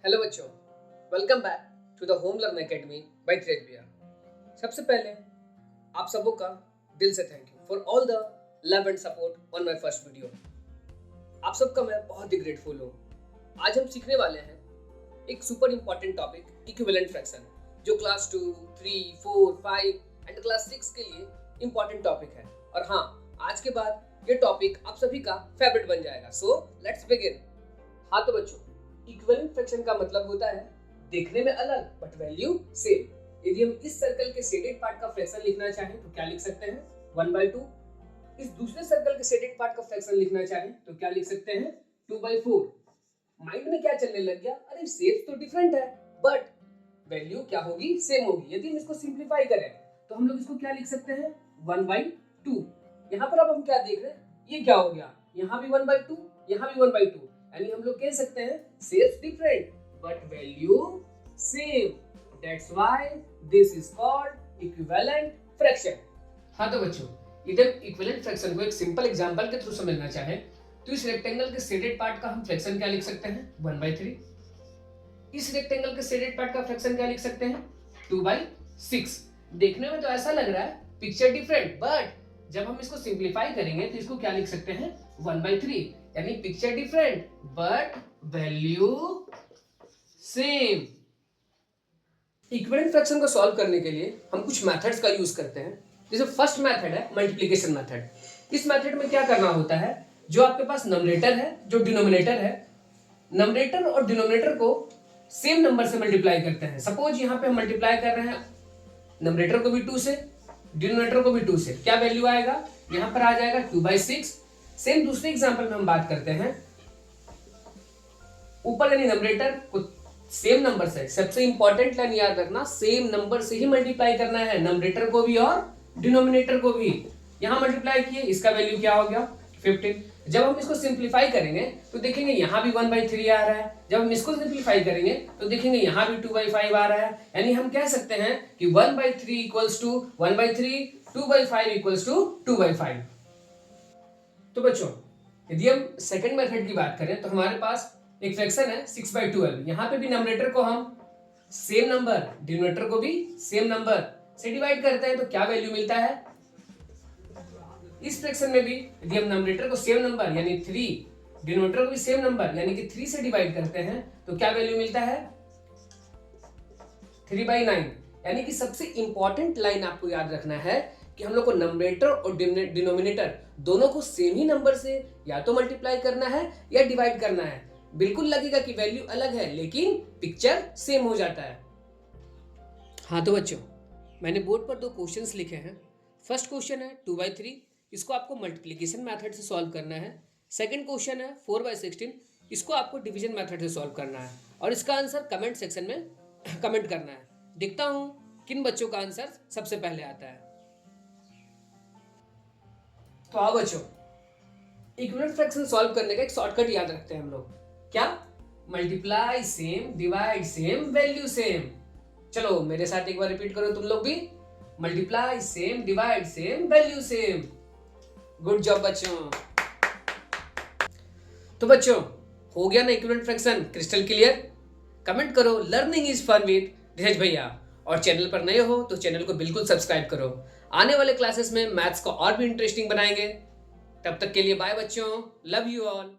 Hello बच्चों, welcome back to the home learn academy by thread भैया। सबसे पहले आप सबों का दिल से thank you for all the love and support on my first video. आप सबका मैं बहुत ही ग्रेटफुल हूँ। आज हम सीखने वाले हैं एक super important topic, equivalent fraction, जो क्लास 2, 3, 4, 5 एंड क्लास 6 के लिए इंपॉर्टेंट टॉपिक है। और हाँ, आज के बाद ये टॉपिक आप सभी का फेवरेट बन जाएगा। So let's begin. हाँ तो बच्चों, इक्विवेलेंट फ्रैक्शन का मतलब होता है देखने में अलग बट वैल्यू सेम। यदि हम इस सर्कल के शेडेड पार्ट का फ्रैक्शन लिखना चाहें तो क्या लिख सकते हैं? 1/2। इस दूसरे सर्कल के शेडेड पार्ट का फ्रैक्शन लिखना चाहें तो क्या लिख सकते हैं? 2/4। माइंड में क्या चलने लग गया? अरे शेप्स तो डिफरेंट है बट वैल्यू क्या होगी? सेम होगी। यदि हम इसको सिंप्लीफाई करें तो हम लोग इसको क्या लिख सकते हैं? 1/2। यहाँ पर अब हम क्या देख रहे हैं? ये क्या हो गया? यहाँ भी 1/2, यहाँ भी 1/2, यानी हम लोग कह सकते हैं shapes different but value same. That's why this is called equivalent fraction. हाँ तो बच्चों, इधर इक्विवेलेंट फ्रैक्शन को एक सिंपल एग्जांपल के थ्रू समझना चाहें तो इस रेक्टेंगल के शेडेड पार्ट का हम फ्रैक्शन क्या लिख सकते हैं? 1/3। इस रेक्टेंगल के शेडेड पार्ट का फ्रैक्शन क्या लिख सकते हैं? 2/6। देखने में तो ऐसा लग रहा है पिक्चर डिफरेंट, बट जब हम इसको सिंप्लीफाई करेंगे तो इसको क्या लिख सकते हैं? 1/3, यानी picture different but value same. Equivalent fraction को सॉल्व करने के लिए हम कुछ मेथड्स का यूज करते हैं। जैसे फर्स्ट मेथड है मल्टीप्लिकेशन मेथड। इस मेथड में क्या करना होता है, जो आपके पास नंबरेटर है, जो डिनोमिनेटर है, नंबरेटर और डिनोमिनेटर को सेम नंबर से मल्टीप्लाई करते हैं। सपोज यहाँ पे हम मल्टीप्लाई कर रहे हैं नंबरेटर को भी 2 से, डिनोमिनेटर को भी 2 से। क्या वैल्यू आएगा? यहाँ पर आ जाएगा 2/6। सेम दूसरे एग्जांपल में हम बात करते हैं, ऊपर यानी नंबरेटर को सेम नंबर से, सबसे इंपॉर्टेंट लाइन याद रखना, सेम नंबर से ही मल्टीप्लाई करना है, नंबरेटर को भी और डिनोमिनेटर को भी। यहां मल्टीप्लाई किए, इसका वैल्यू क्या हो गया? 15। जब हम इसको सिंप्लीफाई करेंगे तो देखेंगे यहां भी 1/3 आ रहा है। जब हम इसको सिंप्लीफाई करेंगे तो देखेंगे यहां भी 2/5 आ रहा है। यानी हम कह सकते हैं कि 1/3 इक्वल्स टू 1/3, 2/5 इक्वल्स टू 2/5। तो बच्चों, यदि हम सेकंड मेथड की बात करें तो हमारे पास एक फ्रैक्शन है 6/12। यहाँ पे भी नंबरेटर को हम सेम नंबर, डिनोमिनेटर को भी सेम नंबर से डिवाइड करते हैं तो क्या वैल्यू मिलता है? इस फ्रैक्शन में भी यदि हम नंबरेटर को सेम नंबर यानी 3, डिनोमिनेटर को भी सेम नंबर यानी कि 3 से डिवाइड करते हैं तो क्या वैल्यू मिलता है? 3/9। यानी कि सबसे इंपॉर्टेंट लाइन आपको याद रखना है कि हम लोग को नंबरेटर और डिनोमिनेटर दोनों को सेम ही नंबर से या तो मल्टीप्लाई करना है या डिवाइड करना है। बिल्कुल लगेगा कि वैल्यू अलग है लेकिन पिक्चर सेम हो जाता है। हाँ तो बच्चों, मैंने बोर्ड पर 2 क्वेश्चंस लिखे हैं। फर्स्ट क्वेश्चन है 2/3, इसको आपको मल्टीप्लिकेशन मेथड से सॉल्व करना है। सेकंड क्वेश्चन है 4/16, इसको आपको डिवीजन मेथड से सॉल्व करना है और इसका आंसर कमेंट सेक्शन में कमेंट करना है। देखता हूं किन बच्चों का आंसर सबसे पहले आता है। तो आओ बच्चों, इक्विवेलेंट फ्रैक्शन सॉल्व करने का एक शॉर्टकट याद रखते हैं हम लोग। क्या? Multiply same, divide same, value same. चलो मेरे साथ एक बार रिपीट करो तुम लोग भी। Multiply same, divide same, value same. Good job बच्चों। तो बच्चों, हो गया ना equivalent fraction crystal clear? Comment करो लर्निंग इज फन विद धीरज भैया। और चैनल पर नए हो तो चैनल को बिल्कुल सब्सक्राइब करो। आने वाले क्लासेस में मैथ्स को और भी इंटरेस्टिंग बनाएंगे। तब तक के लिए बाय बच्चों, लव यू ऑल।